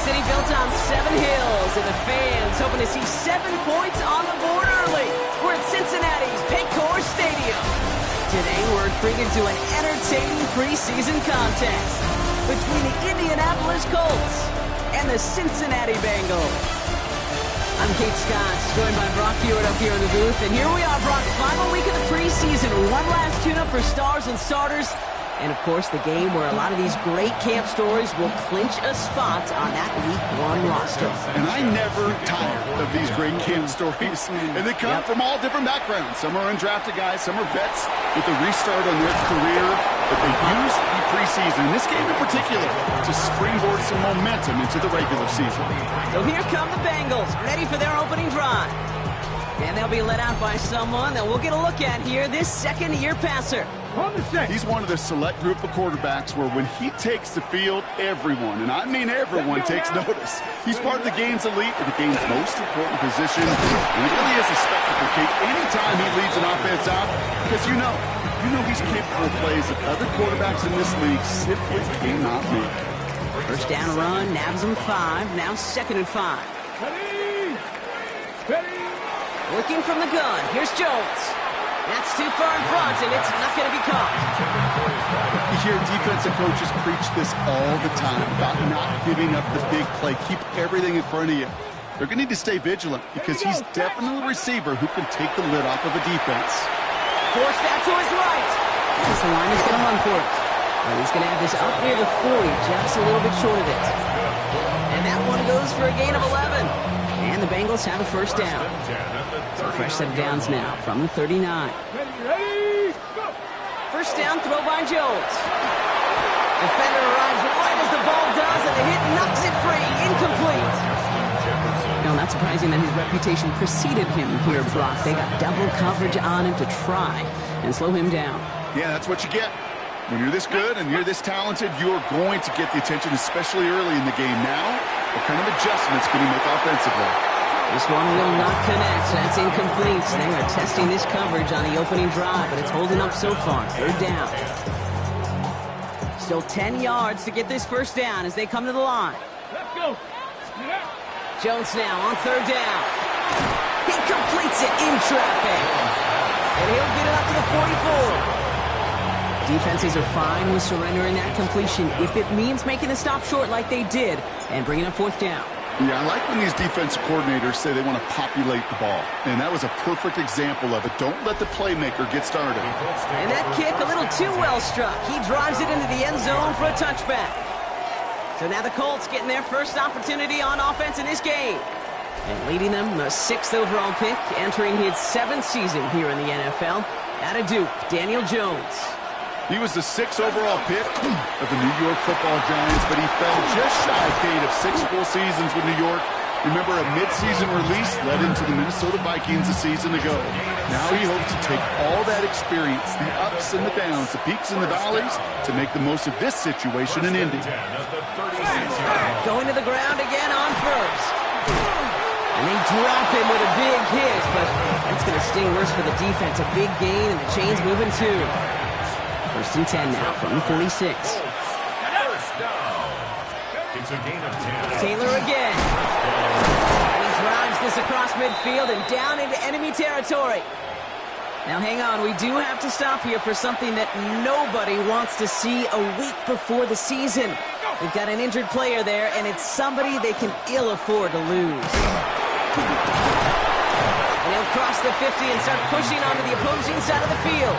city built on 7 hills, and the fans hoping to see 7 points on the board early. We're at Cincinnati's Paycor Stadium. Today, we're treated to an entertaining preseason contest between the Indianapolis Colts and the Cincinnati Bengals. I'm Kate Scott, joined by Brock Hewitt up here in the booth, and here we are, Brock, final week of the preseason. One last tune-up for stars and starters. And, of course, the game where a lot of these great camp stories will clinch a spot on that Week 1 roster. And I never tire of these great camp stories. And they come from all different backgrounds. Some are undrafted guys, some are vets with a restart on their career. But they use the preseason, in this game in particular, to springboard some momentum into the regular season. So here come the Bengals, ready for their opening drive. And they'll be led out by someone that we'll get a look at here, this second-year passer. He's one of the select group of quarterbacks where when he takes the field, everyone, and I mean everyone, takes notice. He's part of the game's elite and the game's most important position. And it really is a spectacle, Kate, anytime he leads an offense out, because you know he's capable of plays that other quarterbacks in this league simply cannot make. First down run, nabs him 5, now 2nd and 5. Looking from the gun, here's Jones. That's too far in front, and it's not going to be caught. You hear defensive coaches preach this all the time about not giving up the big play. Keep everything in front of you. They're going to need to stay vigilant because he's definitely a receiver who can take the lid off of a defense. Force that to his right. This line is going to run for it. And he's going to have this up near the 40, just a little bit short of it. And that one goes for a gain of 11. And the Bengals have a first down. So a fresh set of downs now from the 39. First down throw by Jones. Defender arrives right as the ball does, and the hit knocks it free. Incomplete. No, not surprising that his reputation preceded him here, Brock. They got double coverage on him to try and slow him down. Yeah, that's what you get. When you're this good and you're this talented, you're going to get the attention, especially early in the game. Now, what kind of adjustments can he make offensively? This one will not connect. That's incomplete. They are testing this coverage on the opening drive, but it's holding up so far. 3rd down. Still 10 yards to get this first down as they come to the line. Let's go. Jones now on 3rd down. He completes it in traffic. And he'll get it up to the 44. Defenses are fine with surrendering that completion if it means making a stop short like they did and bringing up 4th down. Yeah, I like when these defensive coordinators say they want to populate the ball. And that was a perfect example of it. Don't let the playmaker get started. And that kick a little too well struck. He drives it into the end zone for a touchback. So now the Colts getting their first opportunity on offense in this game. And leading them, the 6th overall pick, entering his 7th season here in the NFL. Out of Duke, Daniel Jones. He was the 6th overall pick of the New York Football Giants, but he fell just shy, Kate, of 6 full seasons with New York. Remember, a midseason release led into the Minnesota Vikings a season ago. Now he hopes to take all that experience, the ups and the downs, the peaks and the valleys, to make the most of this situation in Indy. Going to the ground again on first. And they drop him with a big hit, but that's going to sting worse for the defense. A big gain, and the chain's moving too. 1st and 10 now from the 46. It's a gain of 10. Taylor again. And he drives this across midfield and down into enemy territory. Now hang on, we do have to stop here for something that nobody wants to see a week before the season. We've got an injured player there, and it's somebody they can ill afford to lose. And he'll cross the 50 and start pushing onto the opposing side of the field.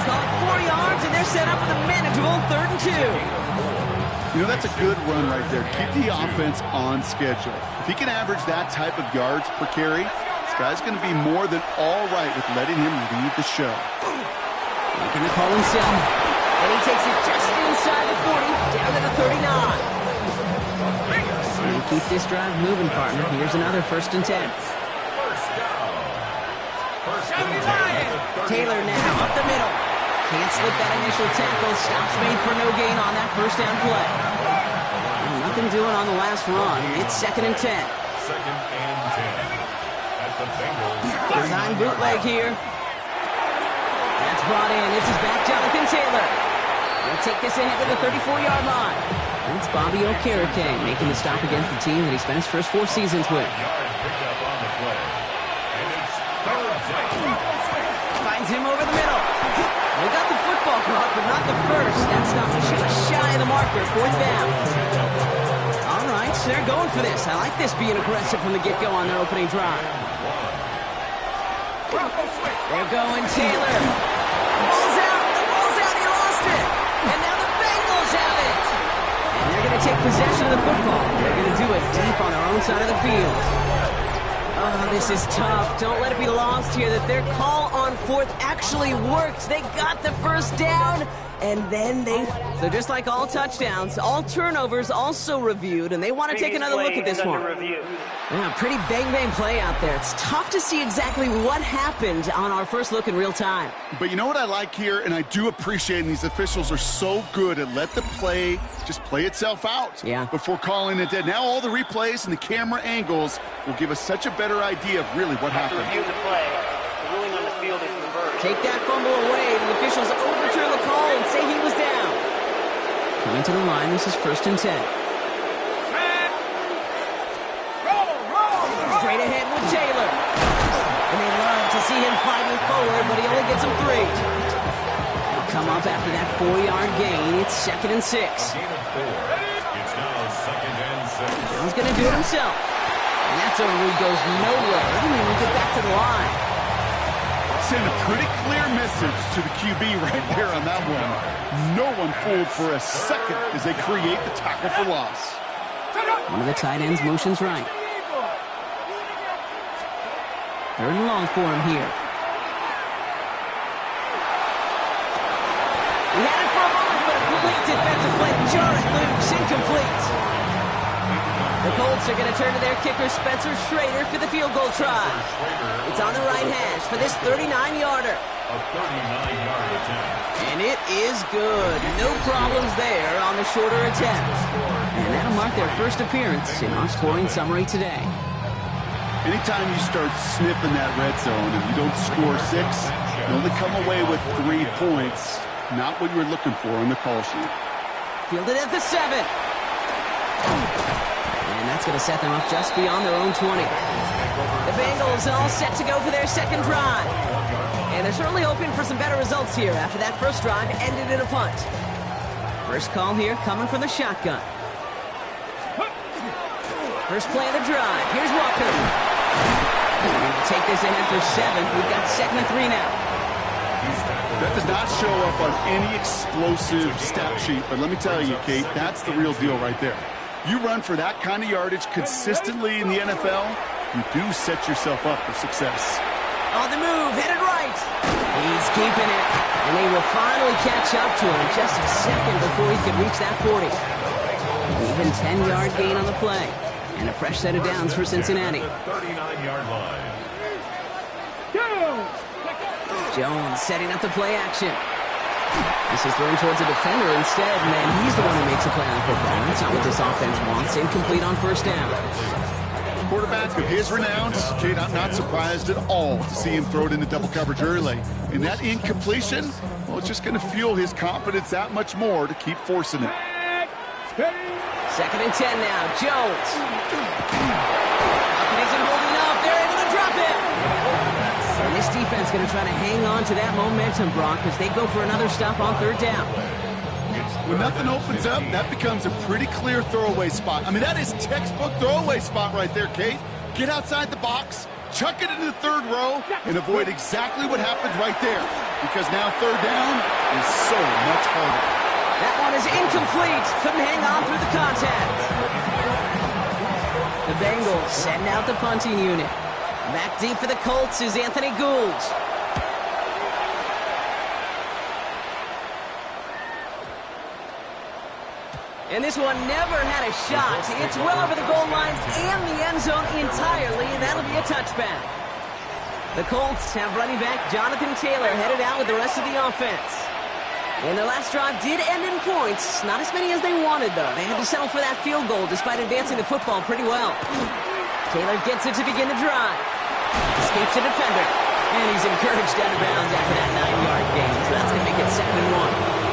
Call it 4 yards, and they're set up with a manageable 3rd and 2. You know, that's a good run right there. Keep the offense on schedule. If he can average that type of yards per carry, this guy's going to be more than all right with letting him lead the show. Making the call himself. And he takes it just inside the 40, down to the 39. And keep this drive moving, partner. Here's another 1st and 10. Taylor now up the middle. Can't slip that initial tackle. Stops made for no gain on that first down play. And nothing doing on the last run. It's 2nd and 10. 2nd and 10. At the Bengals. Design bootleg here. That's brought in. This is back Jonathan Taylor. He'll take this ahead to the 34-yard line. That's Bobby Okereke making the stop against the team that he spent his first 4 seasons with. Finds him over the middle. They got the football caught, but not the first. That stop was just shy of the marker. 4th down. All right, so they're going for this. I like this being aggressive from the get-go on their opening drive. They're going Taylor. The ball's out. The ball's out. He lost it. And now the Bengals have it. And they're going to take possession of the football. They're going to do it deep on their own side of the field. Oh, this is tough. Don't let it be lost here that their call on 4th actually worked. They got the first down, and then So just like all touchdowns, all turnovers also reviewed, and they want to take another look at this one. Yeah, pretty bang-bang play out there. It's tough to see exactly what happened on our first look in real time. But you know what I like here, and I do appreciate, and these officials are so good at let the play just play itself out before calling it dead. Now all the replays and the camera angles will give us such a better idea of really what happened. Review the play. The ruling on the field is reversed. Take that fumble away. The officials overturn the call and say he was down. Coming to the line, this is 1st and 10. Straight ahead with Taylor. And they love to see him fighting forward, but he only gets him 3. They'll come up after that 4-yard gain. It's 2nd and 6. It's now 2nd and 6. Jones going to do it himself. And that's a read goes nowhere. He didn't even get back to the line. Send a pretty clear message to the QB right there on that one. No one fooled for a second as they create the tackle for loss. One of the tight ends motions right. 3rd and long for him here. He had it for a moment, but a complete defensive play. Jarrett moves incomplete. The Colts are going to turn to their kicker, Spencer Schrader, for the field goal try. It's on the right hash for this 39-yarder. A 39-yard attempt. And it is good. No problems there on the shorter attempt. And that'll mark their first appearance in our scoring summary today. Anytime you start sniffing that red zone and you don't score 6, you only come away with 3 points. Not what you were looking for on the call sheet. Fielded at the 7. And that's going to set them up just beyond their own 20. The Bengals all set to go for their second drive. And they're certainly hoping for some better results here after that first drive ended in a punt. First call here coming from the shotgun. First play of the drive. Here's Walker. We're going to take this ahead for 7. We've got 2nd and 3 now. That does not show up on any explosive stat sheet, but let me tell you, Kate, that's the real deal right there. You run for that kind of yardage consistently in the NFL, you do set yourself up for success. On the move, headed right. He's keeping it, and they will finally catch up to him just a second before he can reach that 40. Even 10-yard gain on the play, and a fresh set of downs for Cincinnati. 39-yard line. Jones setting up the play action. This is thrown towards a defender instead, and then he's the one who makes a play on football. That's not what this offense wants. Incomplete on first down. Quarterback of his renown, Kate, I'm not surprised at all to see him throw it into double coverage early. And that incompletion, well, it's just going to fuel his confidence that much more to keep forcing it. 2nd and 10 now. Jones. Hopkins isn't holding up. They're able to drop it. And this defense going to try to hang on to that momentum, Brock, as they go for another stop on 3rd down. When nothing opens up, that becomes a pretty clear throwaway spot. I mean, that is textbook throwaway spot right there, Kate. Get outside the box, chuck it into the 3rd row, and avoid exactly what happened right there. Because now 3rd down is so much harder. That one is incomplete. Couldn't hang on through the contact. The Bengals setting out the punting unit. Back deep for the Colts is Anthony Gould. And this one never had a shot. It's well over the goal line and the end zone entirely, and that'll be a touchback. The Colts have running back Jonathan Taylor headed out with the rest of the offense. And their last drive did end in points. Not as many as they wanted, though. They had to settle for that field goal despite advancing the football pretty well. Taylor gets it to begin the drive. Escapes a defender. And he's encouraged out of bounds after that 9-yard gain. So that's going to make it 2nd and 1.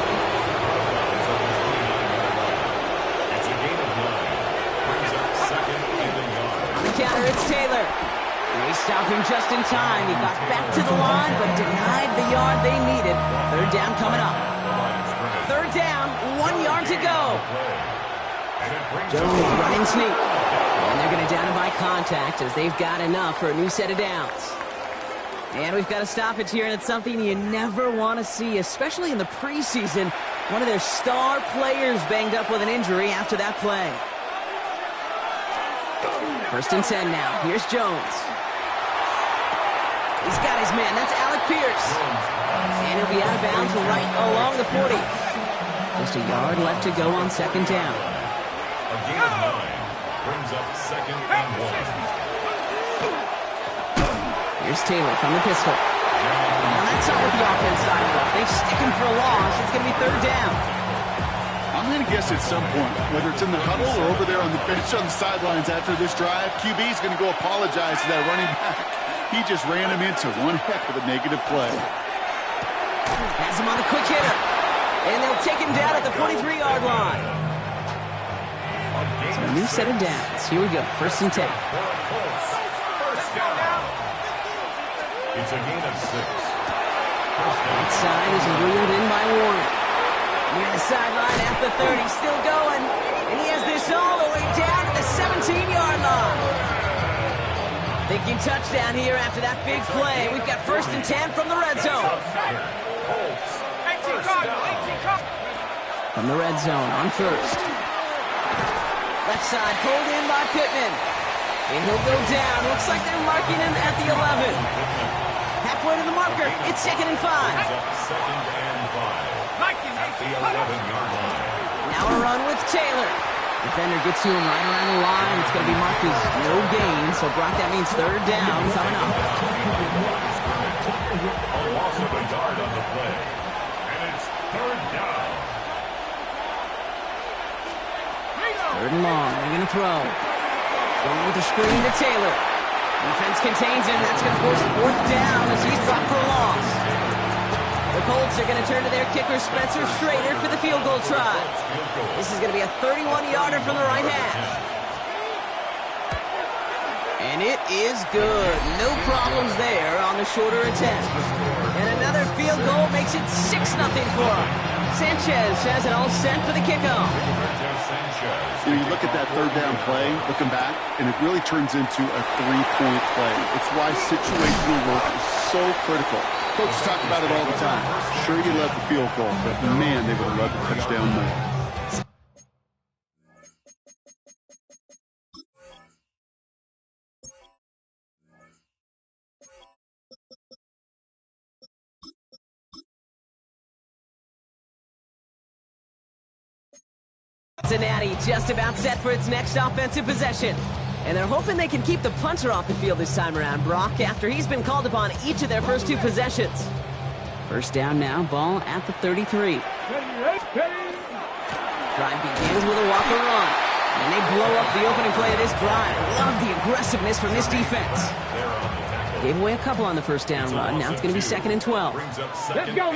Taylor. They stopped him just in time. He got back to the line, but denied the yard they needed. Third down coming up. Third down, 1 yard to go. Jones running sneak. And they're going to down him by contact as they've got enough for a new set of downs. And we've got a stoppage here, and it's something you never want to see, especially in the preseason. One of their star players banged up with an injury after that play. First and 10 now. Here's Jones. He's got his man. That's Alec Pierce. And he'll be out of bounds right along the 40. Just a yard left to go on second down. A gain of 9 brings up second and 1. Here's Taylor from the pistol. Now that's not what the offense started with. They stick him for a loss. It's going to be third down. I'm going to guess at some point, whether it's in the huddle or over there on the bench on the sidelines after this drive, QB is going to go apologize to that running back. He just ran him into one heck of a negative play. Has him on the quick hitter. And they'll take him down at the 43-yard line. So a new set of downs. Here we go. First and 10. It's a gain of 6. Right side is wheeled in by Warner. Near the sideline at the 30. Still going. And he has this all the way down to the 17-yard line. Thinking touchdown here after that big play. We've got first and 10 from the red zone. From the red zone on first. Left side pulled in by Pittman. And he'll go down. Looks like they're marking him at the 11. Halfway to the marker. It's second and 5. Second and 5. At the 11-yard line. Now a run with Taylor. Defender gets to him right around the line. It's going to be marked as no gain. So, Brock, that means third down coming up. A loss of a yard on the play. And it's third down. Third and long. They're going to throw. Going with the screen to Taylor. Defense contains him. That's going to force fourth down as he's dropped for a loss. The Colts are going to turn to their kicker, Spencer Schrader, for the field goal try. This is going to be a 31-yarder from the right hash. And it is good. No problems there on the shorter attempt. And another field goal makes it 6-0 for him. Sanchez has it all set for the kickoff. You look at that third down play, looking back, and it really turns into a three-point play. It's why situational work is so critical. Coaches talk about it all the time. Sure, you love the field goal, but man, they would have loved the touchdown more. Cincinnati just about set for its next offensive possession. And they're hoping they can keep the punter off the field this time around, Brock, after he's been called upon each of their first two possessions. First down now, ball at the 33. Drive begins with a walker run. And they blow up the opening play of this drive. Love the aggressiveness from this defense. Gave away a couple on the first down run. Now it's going to be second and 12. Let's go.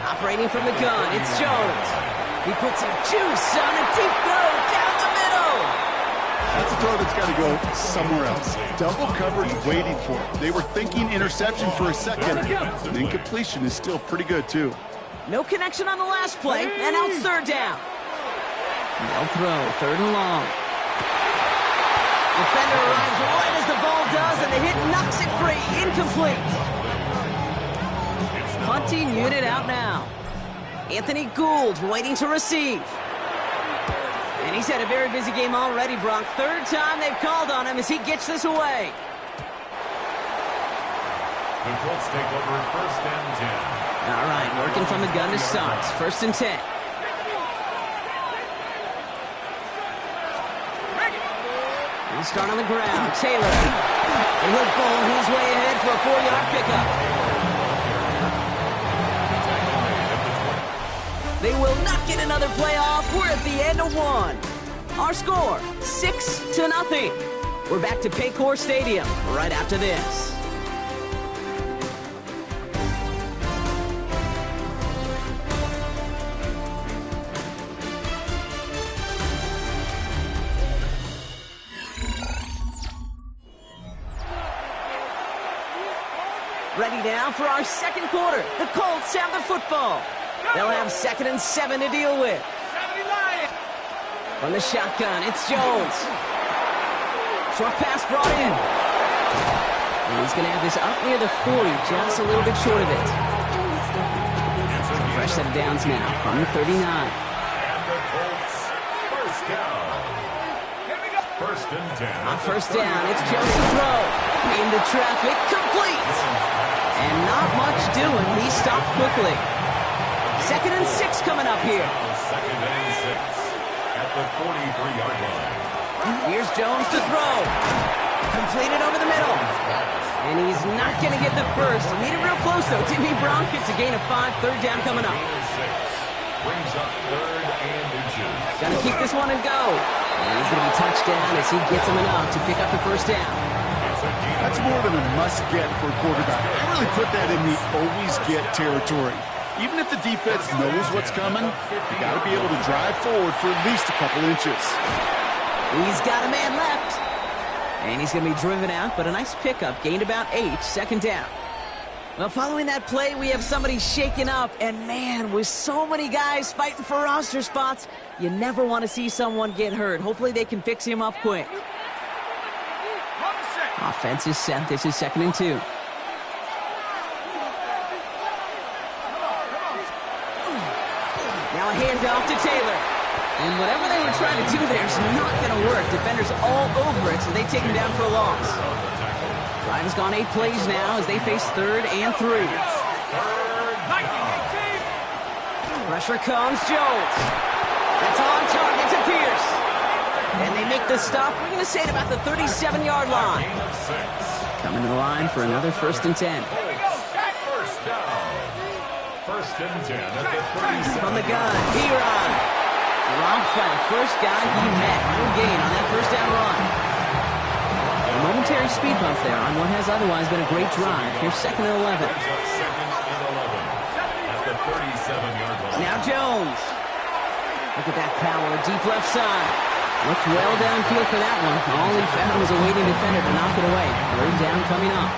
Operating from the gun, it's Jones. He puts some juice on a deep throw down the middle. That's a throw that's got to go somewhere else. Double coverage waiting for it. They were thinking interception for a second. And incompletion is still pretty good, too. No connection on the last play, and now it's third down. No throw, third and long. Defender arrives right as the ball does, and the hit knocks it free. Incomplete. Punting unit out now. Anthony Gould waiting to receive. And he's had a very busy game already, Brock. Third time they've called on him as he gets this away. The Colts take over at first and 10. All right, working from the gun to start. First and 10. He'll start on the ground. Taylor. And he'll bowl his way ahead for a 4-yard pickup. They will not get another playoff. We're at the end of one. Our score, 6-0. We're back to Paycor Stadium right after this. Ready now for our second quarter. The Colts have the football. They'll have 2nd and 7 to deal with. From the shotgun, it's Jones. Short pass brought in. And he's going to have this up near the 40, just a little bit short of it. So fresh set of downs now from the 39. And the Colts, first down. First and 10. On first down, it's Jones to throw. Into traffic, complete. And not much doing. He stopped quickly. 2nd and 6 coming up here. 2nd and 6 at the 43-yard line. Here's Jones to throw. Completed over the middle. And he's not going to get the first. Made it real close, though. Didn't he, Brown? It's a gain of 5. Third down coming up. Brings up 3rd and inches. Got to keep this one and go. And he's going to be touchdown as he gets him enough to pick up the first down. That's more than a must-get for a quarterback. I really put that in the always-get territory. Even if the defense knows what's coming, you got to be able to drive forward for at least a couple inches. He's got a man left. And he's going to be driven out, but a nice pickup. Gained about 8, 2nd down. Well, following that play, we have somebody shaken up. And, man, with so many guys fighting for roster spots, you never want to see someone get hurt. Hopefully they can fix him up quick. Offense is set. This is 2nd and 2. Now a handoff to Taylor. And whatever they were trying to do there is not going to work. Defenders all over it, so they take him down for a loss. Drive has gone 8 plays now as they face 3rd and 3. Pressure comes, Jones. That's on target to Pierce. And they make the stop. We're going to say it about the 37-yard line. Coming to the line for another 1st and 10. First down. 1st and 10 at the 37. From the gun, P-Rod. Dropped by the first guy he met. No gain on that first down run. A momentary speed bump there on what has otherwise been a great drive. Here's 2nd and 11. 2nd and 11 at the 37-yard line. Now Jones. Look at that power, deep left side. Looked well downfield for that one. All he found was a waiting defender to knock it away. 3rd down coming up.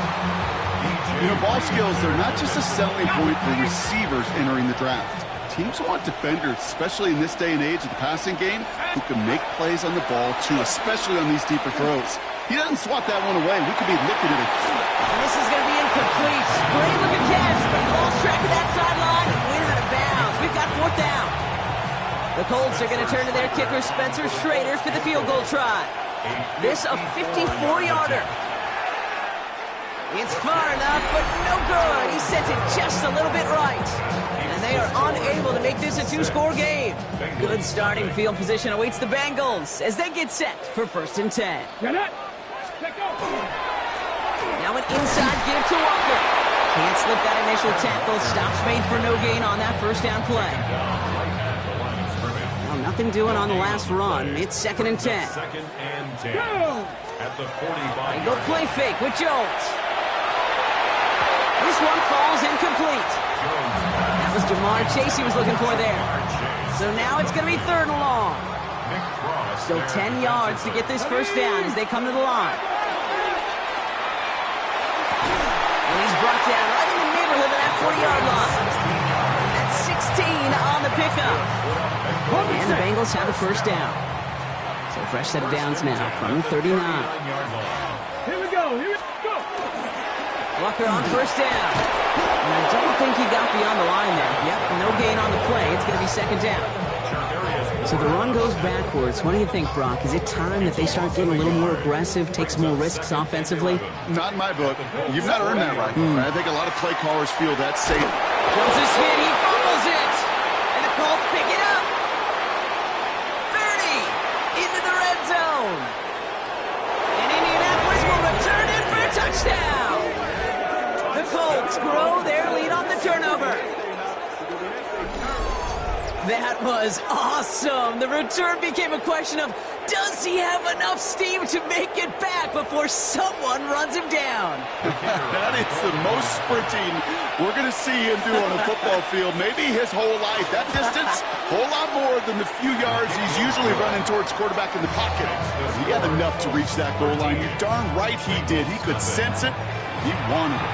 You know, ball skills, they're not just a selling point for receivers entering the draft. Teams want defenders, especially in this day and age of the passing game, who can make plays on the ball, too, especially on these deeper throws. He doesn't swat that one away. We could be looking at it. And this is going to be incomplete. Great looking catch, but he lost track of that sideline and went out of bounds. We've got 4th down. The Colts are going to turn to their kicker, Spencer Schrader, for the field goal try. This a 54-yarder. It's far enough, but no good. He sent it just a little bit right. And they are unable to make this a 2-score game. Good starting field position awaits the Bengals as they get set for 1st and 10. Now an inside give to Walker. Can't slip that initial tackle. Stops made for no gain on that first down play. Well, nothing doing on the last run. It's 2nd and 10. 2nd and 10 at the 45. They go play fake with Jones. This one falls incomplete. That was Jamar Chase he was looking for there. So now it's going to be 3rd and long. Still 10 yards to get this first down as they come to the line. And he's brought down right in the neighborhood of that 40-yard line. That's 16 on the pickup. And the Bengals have a first down. So fresh set of downs now from the 39. Here we go. Walker on first down. And I don't think he got beyond the line there. Yep, no gain on the play. It's going to be 2nd down. So the run goes backwards. What do you think, Brock? Is it time that they start getting a little more aggressive, take some more risks offensively? Not in my book. You've not earned that right. I think a lot of play callers feel that safe. Jones is hit. He fumbles it. And the Colts pick it up. 30 into the red zone. And Indianapolis will return it for a touchdown. The Colts grow their lead on the turnover. That was awesome. The return became a question of, does he have enough steam to make it back before someone runs him down? That is the most sprinting we're going to see him do on a football field, maybe his whole life. That distance, a whole lot more than the few yards he's usually running towards quarterback in the pocket. He had enough to reach that goal line. You're darn right he did. He could sense it. He wanted it.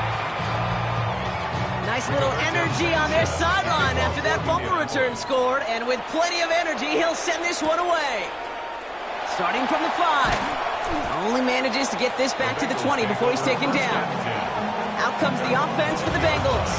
Nice little energy on their sideline after that fumble return scored, and with plenty of energy, he'll send this one away. Starting from the 5. Only manages to get this back to the 20 before he's taken down. Out comes the offense for the Bengals.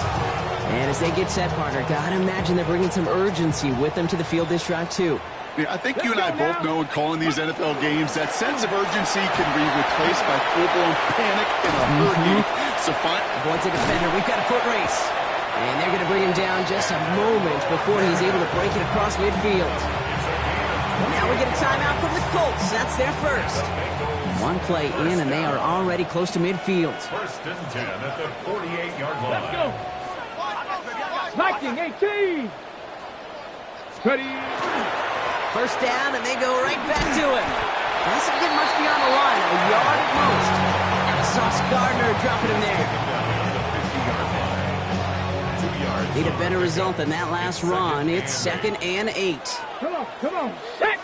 And as they get set, partner, gotta imagine they're bringing some urgency with them to the field this drive, too. Yeah, I think you and I both know in calling these NFL games that sense of urgency can be replaced by full-blown panic in a hurry. So fine. Avoids a defender. We've got a foot race. And they're going to bring him down just a moment before he's able to break it across midfield. Now we get a timeout from the Colts. That's their first. One play in, and they are already close to midfield. First and 10 at the 48-yard line. Let's go. Liking 18. Ready. First down, and they go right back to it. Doesn't get much beyond the line, a yard at most. And Sauce Gardner dropping him there. Need a better result than that last run. It's 2nd and 8. Come on. Set.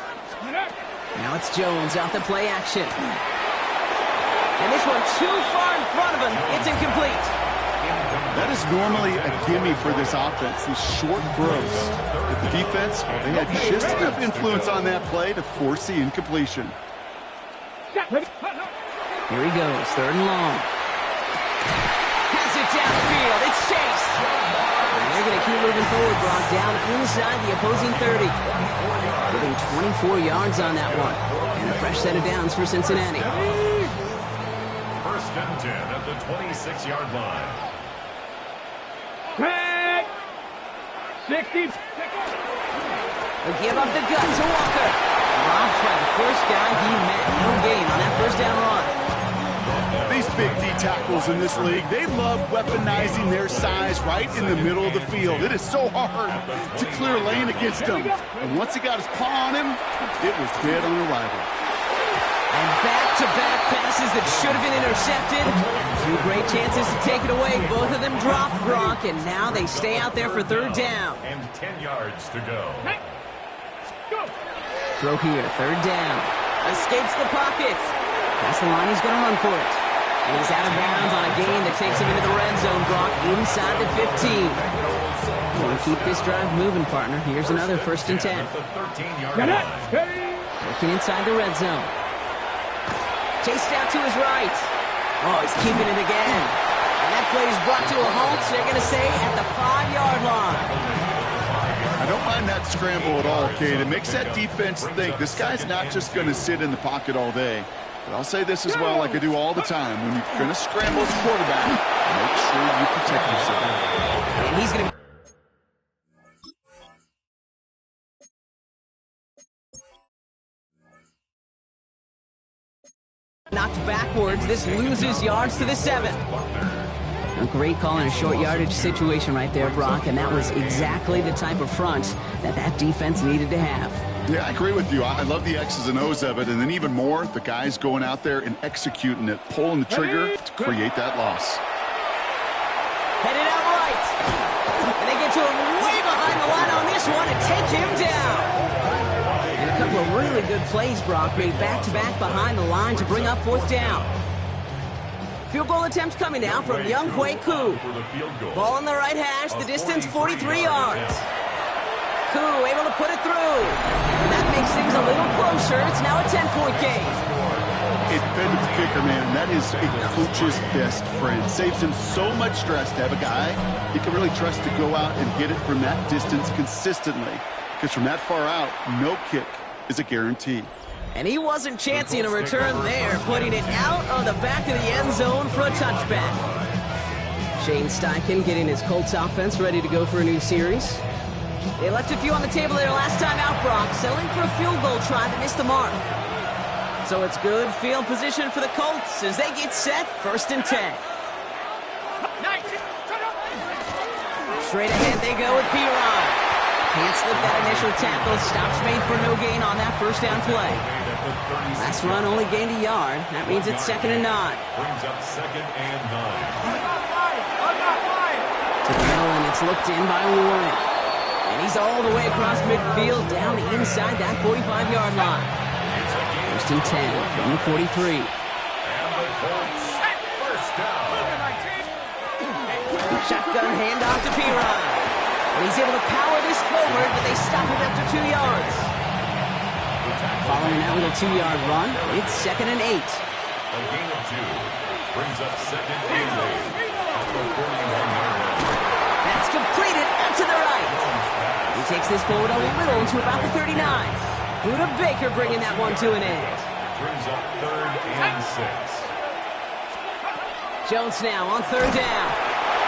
Now it's Jones out to play action. And this one too far in front of him. It's incomplete. That is normally a gimme for this offense, these short throws. But the defense, well, they had just enough influence on that play to force the incompletion. Here he goes, 3rd and long. Has it downfield. It's Chase. And they're going to keep moving forward, Brock, down inside the opposing 30. Giving 24 yards on that one. And a fresh set of downs for Cincinnati. First and 10 at the 26-yard line. Tag. 60. He'll give up the gut to Walker. Drops by the first guy he met. No gain on that first down run. These big D tackles in this league, they love weaponizing their size right in the middle of the field. It is so hard to clear lane against him. And once he got his paw on him, it was dead on arrival. And back-to-back passes that should have been intercepted. 2 great chances to take it away. Both of them dropped, Brock, and now they stay out there for 3rd down. And 10 yards to go. Throw here, 3rd down. Escapes the pocket. Past the line, he's going to run for it. And he's out of bounds on a gain that takes him into the red zone, Brock, inside the 15. We'll keep this drive moving, partner. Here's another 1st and 10. Working inside the red zone. Chased out to his right. Oh, he's keeping it again. And that play is brought to a halt, so they're going to say at the 5-yard line. I don't mind that scramble at all, Kate. It makes that defense think this guy's not just going to sit in the pocket all day. But I'll say this as well, like I do all the time. When you're going to scramble as a quarterback, make sure you protect yourself. And he's going to... knocked backwards. This loses yards to the 7. A great call in a short yardage situation right there, Brock, and that was exactly the type of front that defense needed to have. Yeah, I agree with you. I love the X's and O's of it, and then even more, the guys going out there and executing it, pulling the trigger to create that loss. Headed out right. And they get to him way behind the line on this one and take him down. And a couple of really good plays, Brock, made back-to-back behind the line to bring up 4th down. Field goal attempt coming now from Young Hui Koo. Ball on the right hash, the distance 43 yards. Koo able to put it through. And that makes things a little closer. It's now a 10-point game. A dependable kicker, man. That is a coach's best friend. Saves him so much stress to have a guy he can really trust to go out and hit it from that distance consistently. Because from that far out, no kick is a guarantee. And he wasn't chancing a return there, putting it out of the back of the end zone for a touchback. Shane Steichen getting his Colts offense ready to go for a new series. They left a few on the table there last time out, Brock, settling for a field goal try that missed the mark. So it's good field position for the Colts as they get set, 1st and 10. Straight ahead they go with Piron. Can't slip that initial tackle. Stops made for no gain on that first down play. Last run only gained a yard. That means it's 2nd and 9. Brings up 2nd and 9. To the middle, and it's looked in by Warren. And he's all the way across midfield, down inside that 45-yard line. 1st and 10 from the 43. And the Colts, first down. The Shotgun handoff to Piron. And he's able to power this forward, but they stop him after 2 yards. Following that little 2-yard run, it's 2nd and 8. A gain of 2 brings up 2nd and 8. After a 41-yard run. That's completed out to the right. He takes this forward a little to about the 39. Buda Baker bringing that one to an end. Brings up 3rd and 6. Jones now on 3rd down.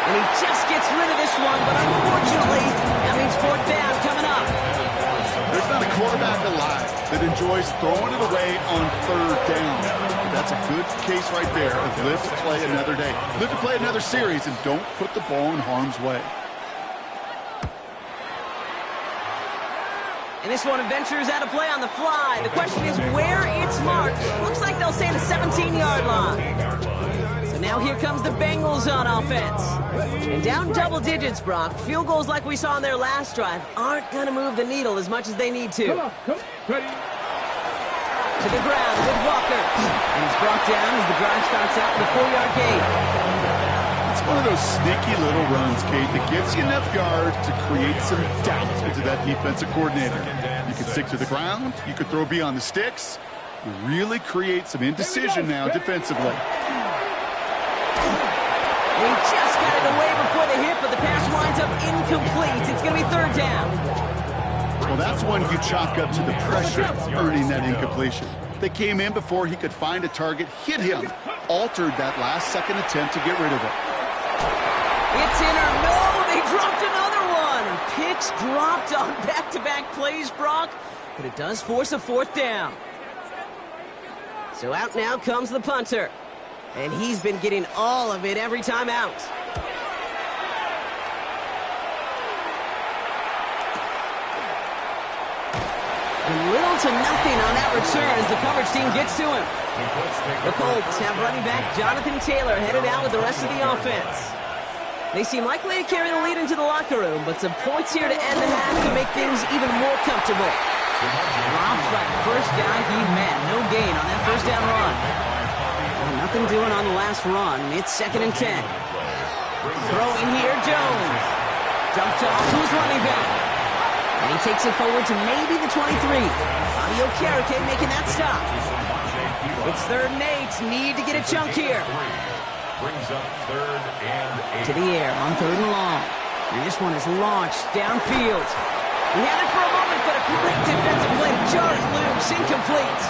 And he just gets rid of this one, but unfortunately, that means 4th down coming up. There's not a quarterback alive that enjoys throwing it away on 3rd down. That's a good case right there of live to play another day. Live to play another series and don't put the ball in harm's way. And this one ventures out of play on the fly. The question is where it's marked. Looks like they'll say the 17-yard line. So now here comes the Bengals on offense. And down double digits, Brock. Field goals like we saw on their last drive aren't going to move the needle as much as they need to. Come on. Ready. To the ground with Walker. And he's brought down as the drive starts out with a 4-yard gain. It's one of those sneaky little runs, Kate, that gives you enough yards to create some doubt into that defensive coordinator. You could stick to the ground. You could throw beyond the sticks. You really create some indecision now defensively. He just got it away before the hit, but the pass winds up incomplete. It's going to be 3rd down. Well, that's one you chalk up to the pressure earning that incompletion. They came in before he could find a target, hit him, altered that last-second attempt to get rid of it. It's in or no, they dropped another one. Picks dropped on back-to-back plays, Brock, but it does force a 4th down. So out now comes the punter, and he's been getting all of it every time out. And little to nothing on that return as the coverage team gets to him. The Colts have running back Jonathan Taylor headed out with the rest of the offense. They seem likely to carry the lead into the locker room, but some points here to end the half to make things even more comfortable. Drops by the first guy he met. No gain on that 1st down run. Well, nothing doing on the last run. It's 2nd and 10. Throwing here, Jones. Dumped off to his running back. And he takes it forward to maybe the 23. Bobby Okereke making that stop. It's 3rd and 8. Need to get a chunk here. Brings up 3rd and 8. To the air on 3rd and long. And this one is launched downfield. He had it for a moment, but a great defensive play to jar it loose. Incomplete.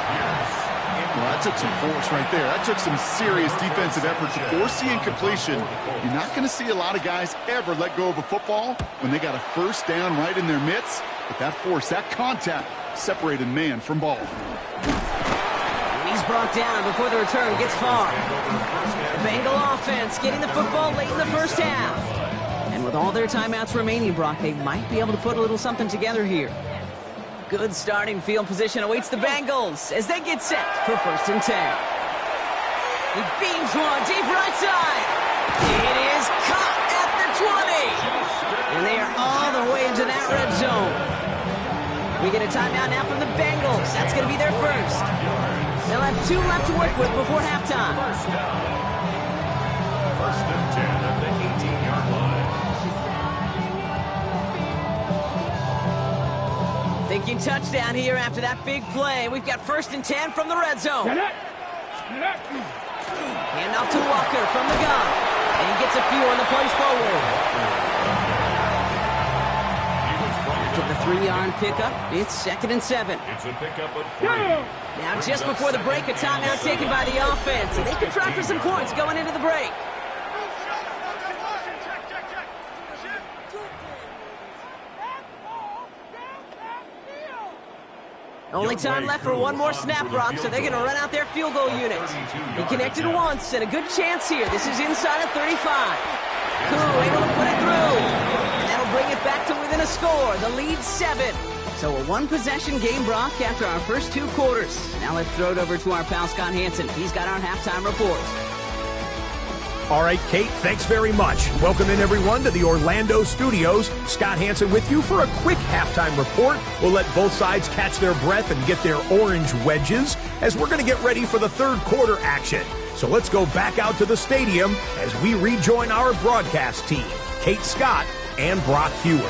Well, that took some force right there. That took some serious defensive effort to force the incompletion. You're not going to see a lot of guys ever let go of a football when they got a 1st down right in their midst. But that force, that contact, separated man from ball. He's brought down before the return gets far. The Bengal offense getting the football late in the 1st half. And with all their timeouts remaining, Brock, they might be able to put a little something together here. Good starting field position awaits the Bengals as they get set for 1st and 10. He beams one deep right side. It is caught at the 20. And they are all the way into that red zone. We get a timeout now from the Bengals. That's going to be their first. They'll have 2 left to work with before halftime. 1st and 10 at the 18-yard line. Thinking touchdown here after that big play. We've got 1st and 10 from the red zone. Hand off to Walker from the gun. And he gets a few on the plays forward. To the 3-yard pickup, it's 2nd and 7. It's a pickup of 3. Now just before the break, a timeout taken by the offense. And they can try for some points going into the break. Only time left for one more snap, Brock, so they're going to run out their field goal unit. He connected once, and a good chance here. This is inside of 35. Koo able to put it through. And that'll bring it back to within a score. The lead 7. So a 1-possession game, Brock, after our first 2 quarters. Now let's throw it over to our pal Scott Hansen. He's got our halftime report. All right, Kate, thanks very much. Welcome in, everyone, to the Orlando studios. Scott Hansen with you for a quick halftime report. We'll let both sides catch their breath and get their orange wedges as we're going to get ready for the 3rd quarter action. So let's go back out to the stadium as we rejoin our broadcast team, Kate Scott and Brock Hewer.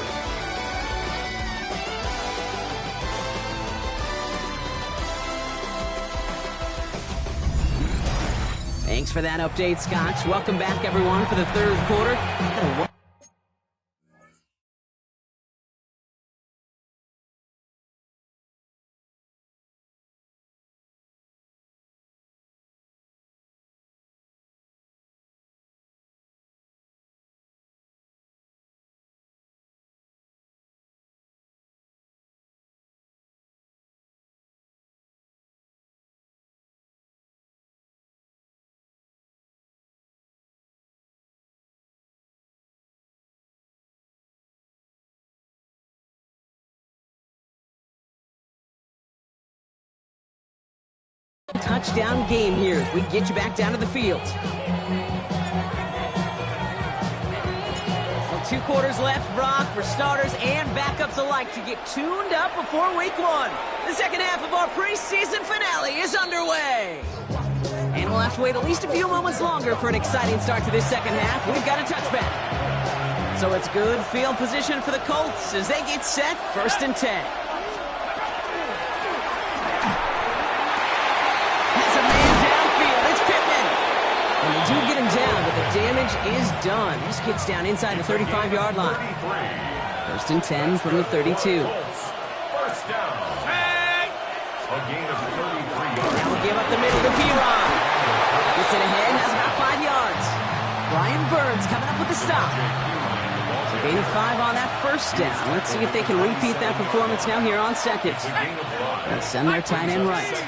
Thanks for that update, Scott. Welcome back, everyone, for the third quarter. Touchdown game here as we get you back down to the field. Well, 2 quarters left, Brock, for starters and backups alike to get tuned up before week 1. The second half of our preseason finale is underway. And we'll have to wait at least a few moments longer for an exciting start to this second half. We've got a touchback. So it's good field position for the Colts as they get set, 1st and 10. And they do get him down, but the damage is done. This gets down inside the 35-yard line. 1st and 10 from the 32. First down. A gain of 33 yards. Now we'll give up the middle to Piron. Gets it ahead, has about 5 yards. Brian Burns coming up with the stop. So gain of 5 on that first down. Let's see if they can repeat that performance now here on second. They'll send their tight end right.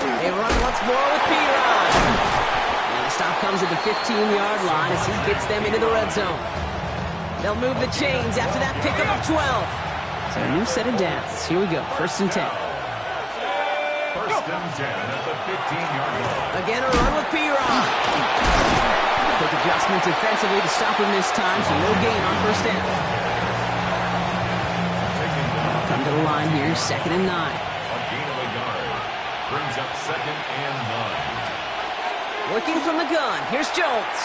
They run once more with Piron. And the stop comes at the 15-yard line as he gets them into the red zone. They'll move the chains after that pickup of 12. So a new set of downs. Here we go, 1st and 10. 1st and 10 at the 15-yard line. Again, a run with Piron. Quick adjustment defensively to stop him this time, so no gain on 1st down. They'll come to the line here, 2nd and 9. Brings up 2nd and 9. Working from the gun. Here's Jones.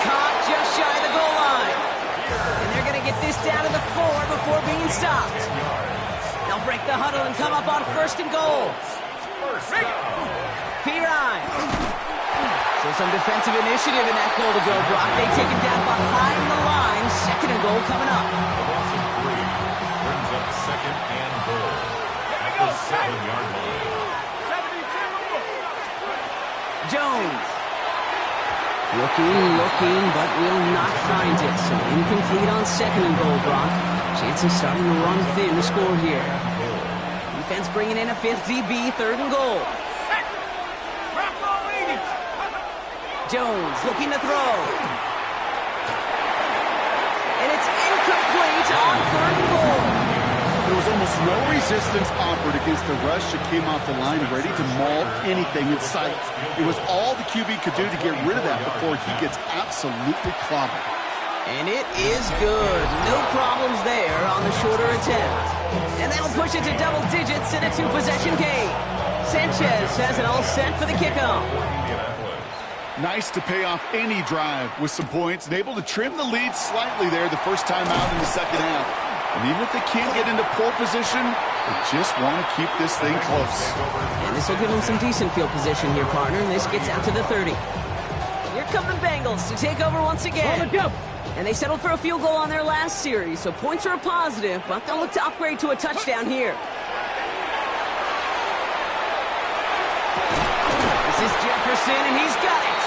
Caught just shy of the goal line. And they're going to get this down to the 4 before being stopped. They'll break the huddle and come up on 1st and goal. Piron. So some defensive initiative in that goal to go, Brock. They take it down behind the line. 2nd and goal coming up. A loss of 3 brings up 2nd and goal. 7-yard line. Jones. Looking, but will not find it. So incomplete on 2nd and goal, Brock. Chances starting to run thin to score here. Defense bringing in a 5th DB, 3rd and goal. Jones looking to throw. And it's incomplete on 3rd and goal. There was almost no resistance offered against the rush that came off the line ready to maul anything in sight. It was all the QB could do to get rid of that before he gets absolutely clobbered. And it is good. No problems there on the shorter attempt. And that'll push it to double digits in a 2-possession game. Sanchez has it all set for the kickoff. Nice to pay off any drive with some points and able to trim the lead slightly there the first time out in the second half. And even if they can't get into pole position, they just want to keep this thing close. And this will give them some decent field position here, partner. And this gets out to the 30. Here come the Bengals to take over once again. And they settled for a field goal on their last series, so points are a positive, but they'll look to upgrade to a touchdown here. This is Jefferson, and he's got it.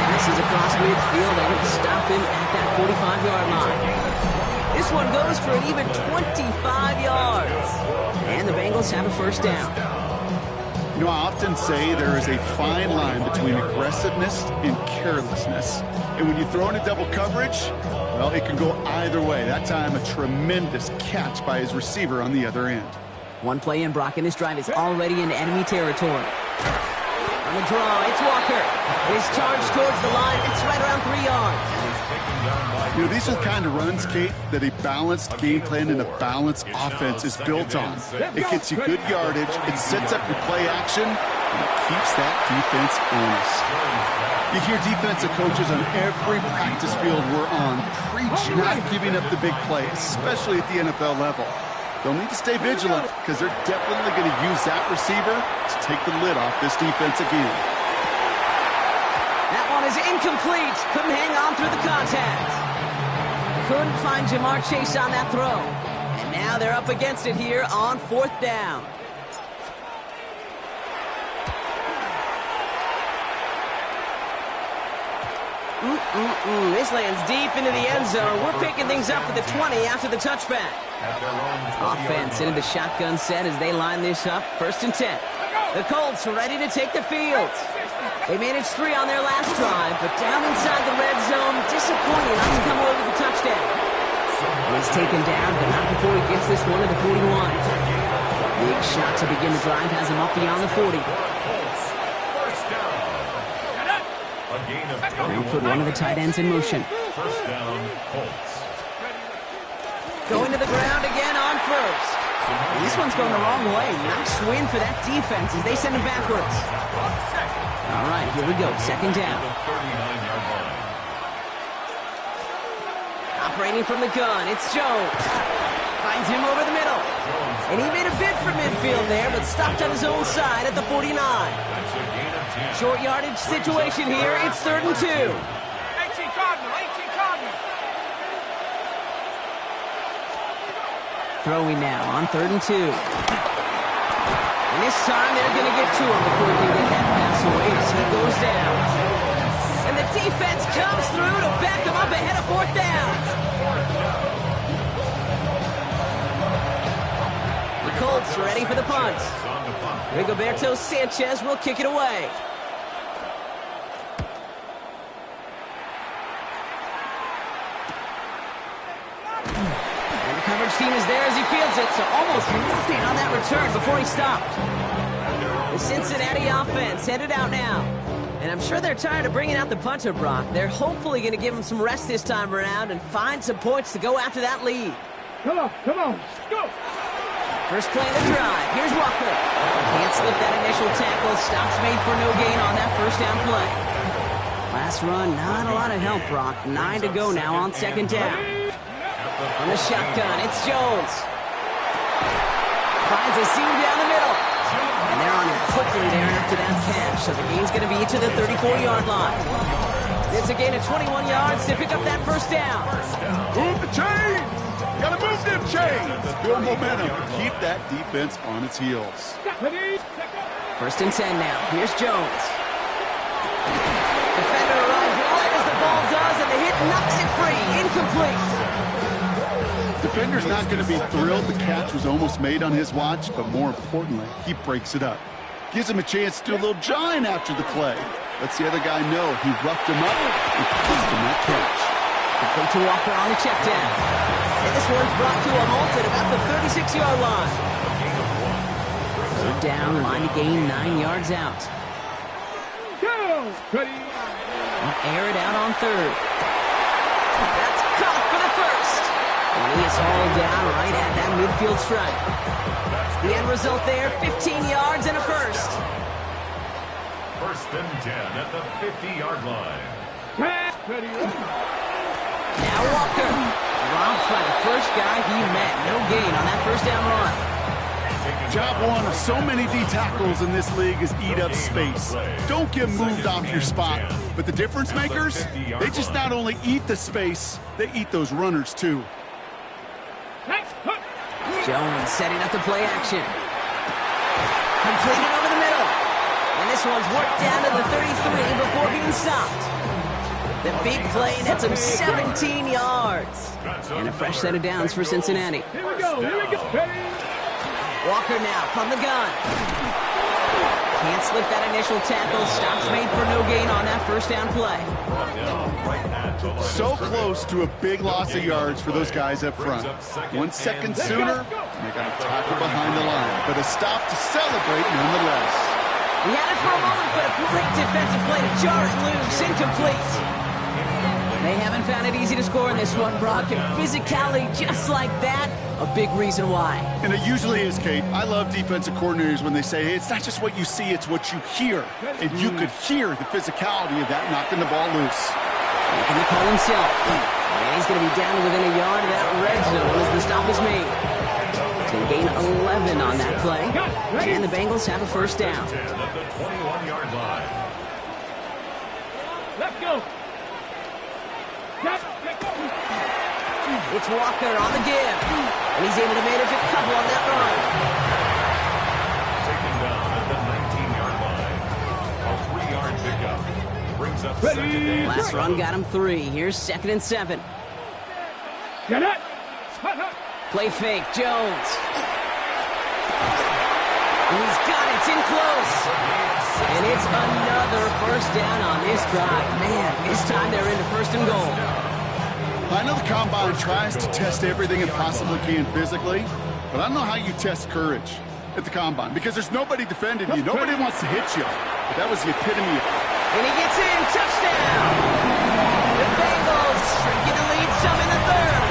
And this is across midfield. They're going to stop him at that 45-yard line. This one goes for an even 25 yards. And the Bengals have a 1st down. You know, I often say there is a fine line between aggressiveness and carelessness. And when you throw into double coverage, well, it can go either way. That time, a tremendous catch by his receiver on the other end. One play in, Brock, and this drive is already in enemy territory. On the draw, it's Walker. It is charged towards the line. It's right around 3 yards. You know, these are the kind of runs, Kate, that a balanced game plan and a balanced offense is built on. It gets you good yardage, it sets up your play action, and it keeps that defense honest. You hear defensive coaches on every practice field we're on preach not giving up the big play, especially at the NFL level. They'll need to stay vigilant because they're definitely going to use that receiver to take the lid off this defense again. That one is incomplete. Couldn't hang on through the contact. Couldn't find Jamar Chase on that throw. And now they're up against it here on 4th down. This lands deep into the end zone. We're picking things up at the 20 after the touchback. Offense into the shotgun set as they line this up. 1st and 10. The Colts are ready to take the field. They managed 3 on their last drive, but down inside the red zone, disappointing not to come away with a touchdown. He's taken down, but not before he gets this one to the 41. Big shot to begin the drive has him up beyond the 40. They'll put one of the tight ends in motion. 1st down, Colts. Going to the ground again on 1st. And this one's going the wrong way. Nice win for that defense as they send him backwards. All right, here we go. 2nd down. Operating from the gun, it's Jones. Finds him over the middle. And he made a bid for midfield there, but stopped on his own side at the 49. Short yardage situation here. It's 3rd and 2. 18 Cardinal, 18 Cardinal. Throwing now on 3rd and 2. And this time they're going to get to him before he can get that pass away as he goes down. And the defense comes through to back him up ahead of 4th down. The Colts ready for the punt. Rigoberto Sanchez will kick it away. And the coverage team is there as he fields it, so almost nothing on that return before he stopped. The Cincinnati offense headed out now. And I'm sure they're tired of bringing out the punter, Brock. They're hopefully going to give him some rest this time around and find some points to go after that lead. Come on, go! First play of the drive. Here's Walker. Can't slip that initial tackle. Stops made for no gain on that 1st down play. Last run, not a lot of help, Brock. 9 to go now on 2nd down. From the shotgun, it's Jones. Finds a seam down the middle. And they're on him quickly there after that catch. So the gain's going to be to the 34-yard line. It's a gain of 21 yards to pick up that 1st down. Move the chains! Gotta move them chains! Build momentum. Keep that defense on its heels. 1st and 10 now. Here's Jones. Defender arrives right as the ball does, and the hit knocks it free. Incomplete. Defender's not going to be thrilled the catch was almost made on his watch, but more importantly, he breaks it up. Gives him a chance to do a little jawing after the play. Lets the other guy know he roughed him up and cost him that catch. Complete to Walker on the check down. And this one's brought to a halt at about the 36-yard line. 3rd down, line to gain 9 yards out. Go! Ready? They'll air it out on 3rd. That's caught for the 1st. And he is hauled down right at that midfield stripe. The end result there, 15 yards and a 1st. 1st and 10 at the 50-yard line. Ready? Now Walker. Dropped by the first guy he met. No gain on that 1st down run. Job one of so many D tackles in this league is eat up space. Don't get moved off your spot. But the difference makers, they just not only eat the space, they eat those runners too. Jones setting up the play action. Completed over the middle. And this one's worked down to the 33 before being stopped. The big play nets him 17 yards. And a fresh set of downs for Cincinnati. Here we go. Walker now from the gun. Can't slip that initial tackle. Stops made for no gain on that 1st down play. So close to a big loss of yards for those guys up front. 1 second sooner, and they got a tackle behind the line. But a stop to celebrate nonetheless. He had it for a moment, but a great defensive play to jar it loose. Incomplete. They have an haven't found it easy to score in this one, Brock. And physicality just like that, a big reason why. And it usually is, Kate. I love defensive coordinators when they say, hey, it's not just what you see, it's what you hear. And you could hear the physicality of that knocking the ball loose. Making the call himself. And he's going to be down to within a yard of that red zone as the stop is made. They gain 11 on that play. And the Bengals have a first down. 10 at the 21-yard line. Let's go. It's Walker on the give. And he's able to manage a couple on that run. Taken down at the 19-yard line. A 3-yard pickup. Brings up second down. Last run got him 3. Here's 2nd and 7. Get it. Hut, hut. Play fake, Jones. And he's got it, it's in close. And it's another first down on this drive. Man, this time they're into 1st and goal. I know the Combine tries to test everything it possibly can physically, but I don't know how you test courage at the Combine because there's nobody defending you. Nobody wants to hit you. But that was the epitome of it. And he gets in, touchdown! The Bengals shrinking the lead some in the 3rd.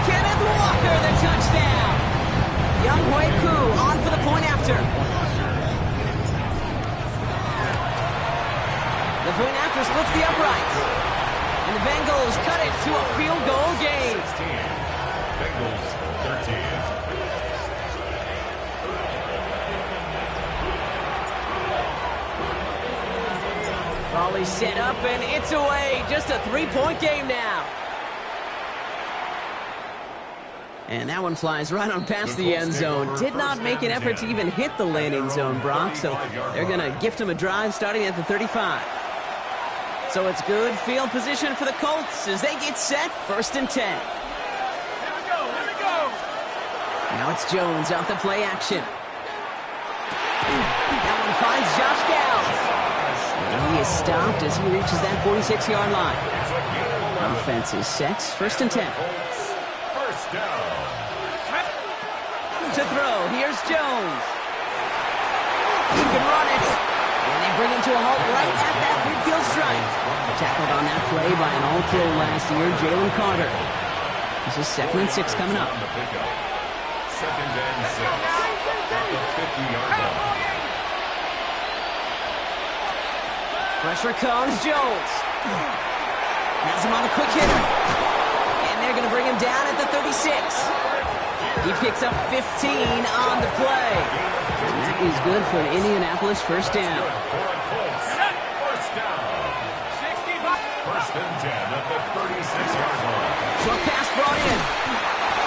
Kenneth Walker, the touchdown! Young Hui Koo on for the point after. The point after splits the uprights. And the Bengals cut it to a field goal game. 16. Bengals 13. Volley set up and it's away. Just a 3-point game now. And that one flies right on past the end zone. Did not make an effort to even hit the landing zone, Brock. So they're going to gift him a drive starting at the 35. So it's good field position for the Colts as they get set 1st and 10. Here we go. Here we go. Now it's Jones off the play action. That one finds Josh Gals. And he is stopped as he reaches that 46-yard line. Offense is set. 1st and 10. First down. To throw, here's Jones. He can run it. And they bring him to a halt right at that midfield stripe. Tackled on that play by an all-pro last year, Jalen Carter. This is 2nd and 6 coming up. On the pickup. 2nd and 6. At the 50-yard line. Pressure comes, Jones. Has him on the quick hitter. And they're going to bring him down at the 36. He picks up 15 on the play. And that is good for an Indianapolis first down. First down. 1st and 10 at the 36-yard line. Short pass brought in.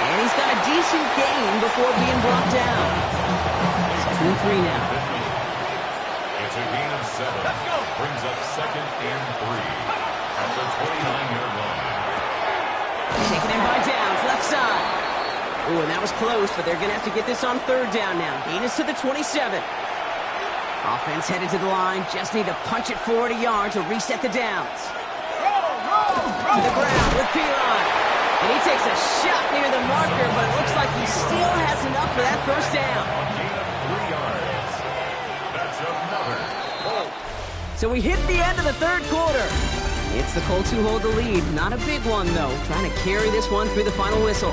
And he's got a decent gain before being brought down. 2nd and 3 now. It's a gain of 7. Let's go. Brings up 2nd and 3 at the 29-yard line. Taken in by Downs, left side. Ooh, and that was close, but they're going to have to get this on 3rd down now. Gain is to the 27. Offense headed to the line. Just need to punch it forward a yard to reset the downs. To the ground with Piron. And he takes a shot near the marker, but it looks like he still has enough for that first down. Gain of 3 yards. That's another Colt. So we hit the end of the 3rd quarter. It's the Colts who hold the lead. Not a big one, though. Trying to carry this one through the final whistle.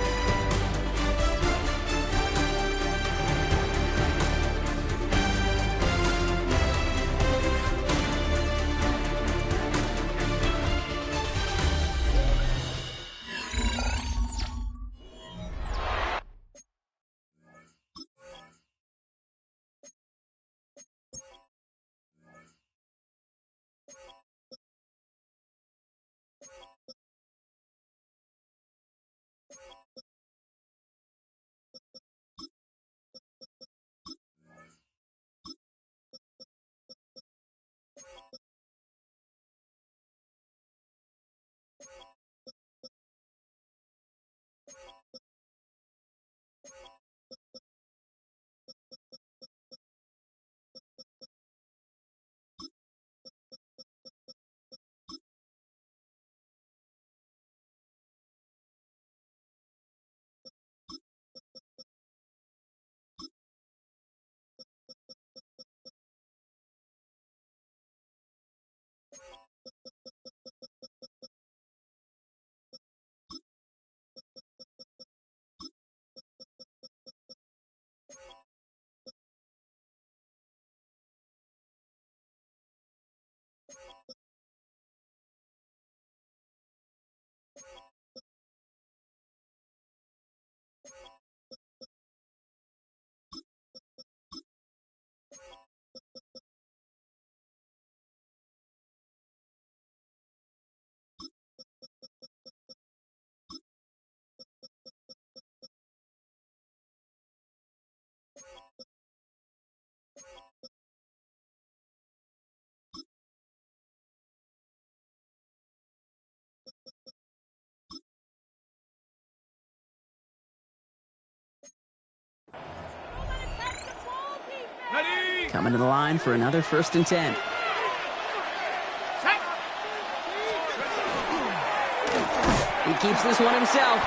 Coming to the line for another 1st and 10. He keeps this one himself.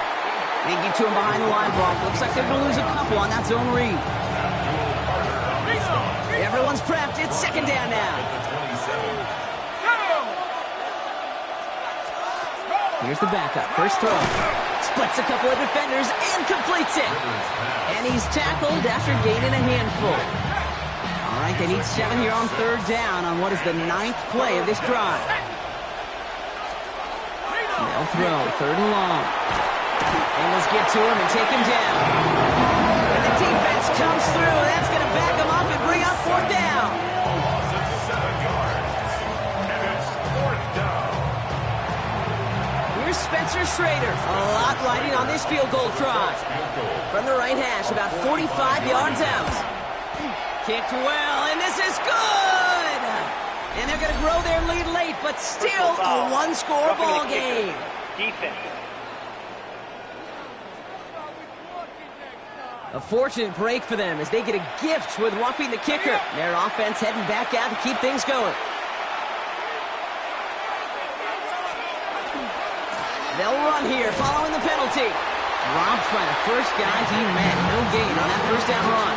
They get to him behind the line block. Looks like they're going to lose a couple on that zone read. Everyone's prepped. It's 2nd down now. Here's the backup. First throw. Splits a couple of defenders and completes it. And he's tackled after gaining a handful. All right, they need 7 here on 3rd down on what is the 9th play of this drive. They'll throw. 3rd and long. And let's get to him and take him down. And the defense comes through. That's going to back him up and bring up 4th down. A loss of 7 yards. And it's 4th down. Here's Spencer Schrader. A lot riding on this field goal try. From the right hash, about 45 yards out. Kicked well, and this is good! And they're going to grow their lead late, but still a one-score ball game. Defense. A fortunate break for them as they get a gift with roughing the kicker. Their offense heading back out to keep things going. They'll run here following the penalty. Dropped by the first guy he met. No gain on that 1st down run.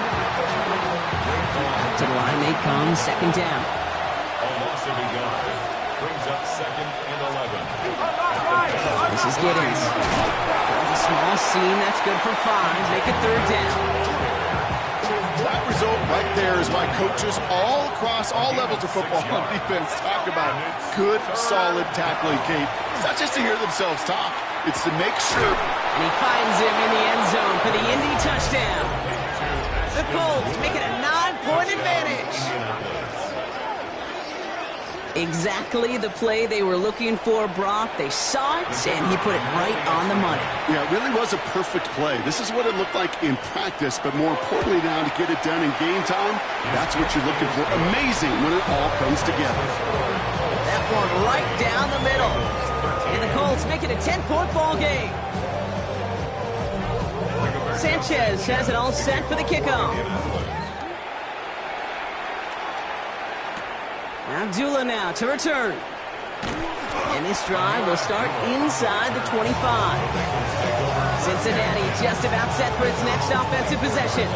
To the line they come, 2nd down. A loss of a yard. Brings up 2nd and 11. This is Giddens. Runs a small seam. That's good for 5. Make it 3rd down. That result right there is why coaches all across all levels of football on defense talk about good, solid tackling, Kate. It's not just to hear themselves talk. It's to make sure. And he finds him in the end zone for the Indy touchdown. The Colts make it a 9-point advantage. Exactly the play they were looking for, Brock. They saw it, and he put it right on the money. Yeah, it really was a perfect play. This is what it looked like in practice, but more importantly now to get it done in game time, that's what you're looking for. Amazing when it all comes together. That one right down the middle. And the Colts make it a 10-point ball game. Sanchez has it all set for the kickoff. Abdullah now to return. And this drive will start inside the 25. Cincinnati just about set for its next offensive possession.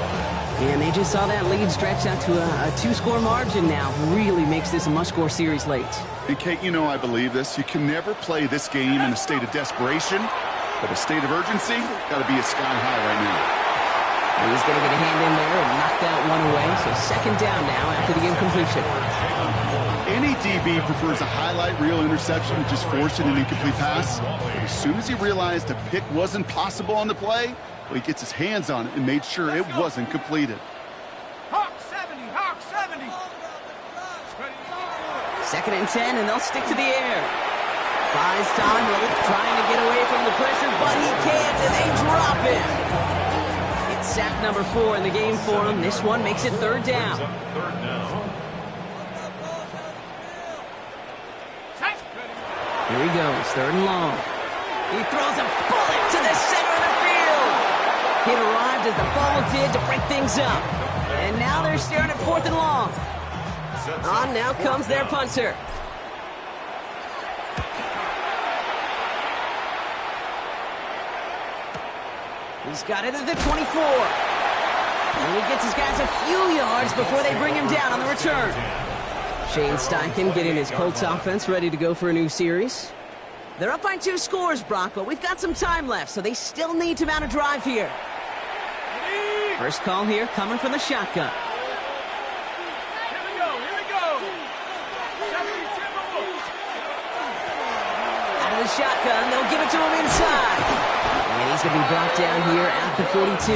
And they just saw that lead stretch out to a 2-score margin now. Really makes this a must-score series late. And Kate, you know I believe this. You can never play this game in a state of desperation, but a state of urgency got to be a sky high right now. He's going to get a hand in there and knock that one away. So 2nd down now after the incompletion. Any DB prefers a highlight reel interception to just forcing an incomplete pass. But as soon as he realized a pick wasn't possible on the play, well, he gets his hands on it and made sure it wasn't completed. Hawk 70, Hawk 70. 2nd and 10, and they'll stick to the air. Buys time, trying to get away from the pressure, but he can't, and they drop him. It's sack number 4 in the game for him. This one makes it 3rd down. Here he goes, 3rd and long. He throws a bullet to the center of the field. It arrived as the ball did to break things up. And now they're staring at 4th and long. On now comes their punter. He's got it at the 24. And he gets his guys a few yards before they bring him down on the return. Shane Steichen getting his Colts offense ready to go for a new series. They're up by 2 scores, Brock, but we've got some time left, so they still need to mount a drive here. First call here coming from the shotgun. Here we go. Out of the shotgun, they'll give it to him inside. And he's going to be brought down here at the 42.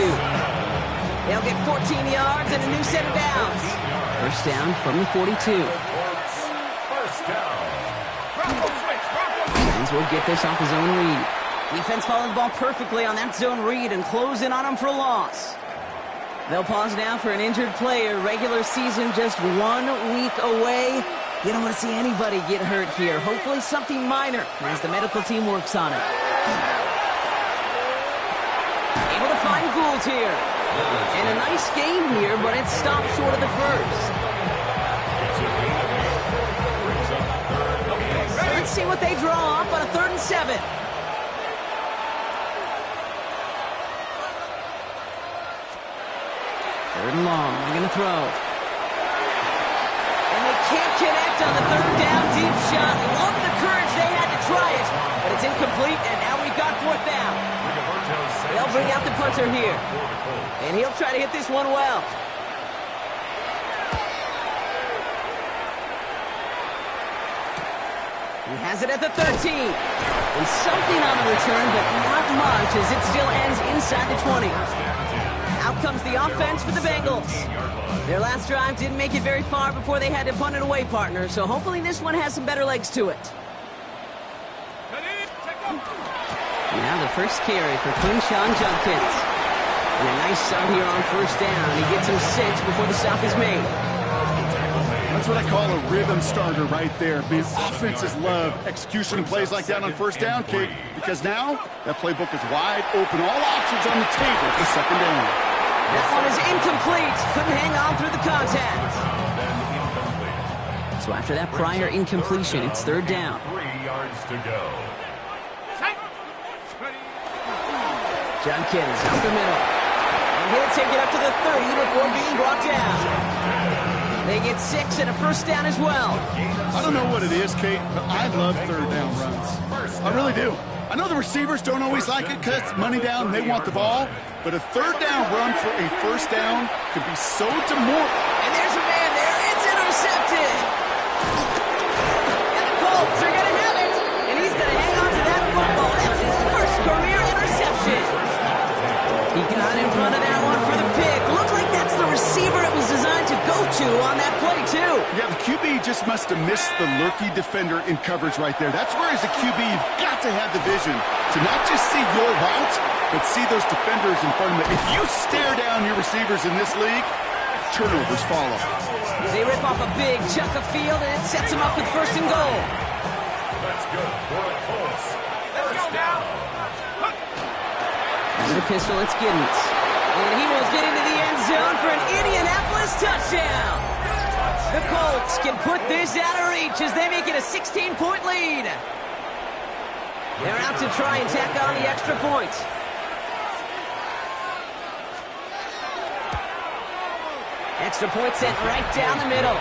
They'll get 14 yards and a new set of downs. First down from the 42. First down. Hines will get this off his own read. Defense following the ball perfectly on that zone read and closing on him for a loss. They'll pause now for an injured player. Regular season just 1 week away. You don't want to see anybody get hurt here. Hopefully something minor as the medical team works on it. Able to find Gould here. And a nice game here, but it stopped short of the first. see what they draw up on a 3rd and 7. Third and long. They're going to throw. And they can't connect on the 3rd down deep shot. Love the courage they had to try it, but it's incomplete, and now we've got 4th down. They'll bring out the punter here, and he'll try to hit this one well. He has it at the 13. And something on the return, but not much, as it still ends inside the 20. Out comes the offense for the Bengals. Their last drive didn't make it very far before they had to punt it away, partner, so hopefully this one has some better legs to it. Now the first carry for Quinshawn Judkins. And a nice start here on 1st down. He gets him 6 before the stop is made. That's what I call a rhythm starter right there. The offenses love execution plays like that on 1st down, Kate, because now that playbook is wide open. All options on the table for 2nd down. That one is incomplete. Couldn't hang on through the contact. So after that prior incompletion, it's 3rd down. 3 yards to go. Judkins up the middle. And he'll take it up to the 30 before being brought down. They get 6 and a 1st down as well. I don't know what it is, Kate, but I love 3rd down runs. I really do. I know the receivers don't always like it because it's money down and they want the ball, but a 3rd down run for a 1st down could be so demoralizing. And there's a man there. It's intercepted. And the Colts are going to have it. And he's going to hang on to that football. That's his first career interception. He got in front of that one for the pick. Looks like that's the receiver it was designed to go to on that play, too. Yeah, the QB just must have missed the lurky defender in coverage right there. That's where, as a QB, you've got to have the vision to not just see your route, but see those defenders in front of you. If you stare down your receivers in this league, turnovers follow. They rip off a big chunk of field, and it sets them up with 1st and goal. That's good for the Colts. First down. Under the pistol, it's Giddens. And he will get into the end zone for an Indianapolis touchdown. The Colts can put this out of reach as they make it a 16-point lead. They're out to try and tack on the extra point. Extra point sent right down the middle.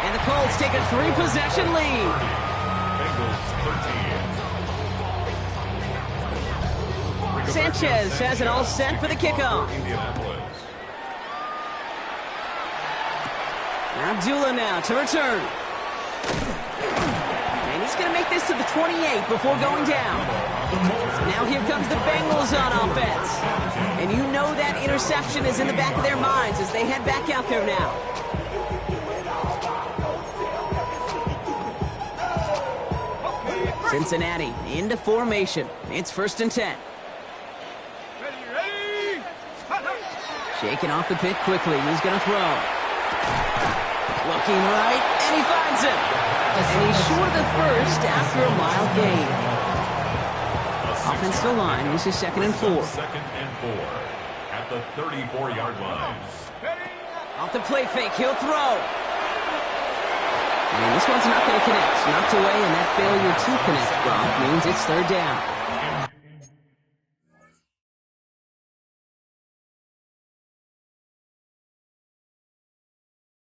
And the Colts take a 3-possession lead. Bengals 13. Sanchez has it all set for the kickoff. Abdullah now to return. And he's going to make this to the 28 before going down. So now here comes the Bengals on offense. And you know that interception is in the back of their minds as they head back out there now. Cincinnati into formation. It's 1st and 10. Shaking off the pick quickly. He's going to throw. Looking right, and he finds it. And he's short of the 1st after a mild gain. Offensive line. This is 2nd and 4. 2nd and 4 at the 34-yard line. Off the play fake, he'll throw. And this one's not going to connect. Knocked away, and that failure to connect, Brock, means it's 3rd down.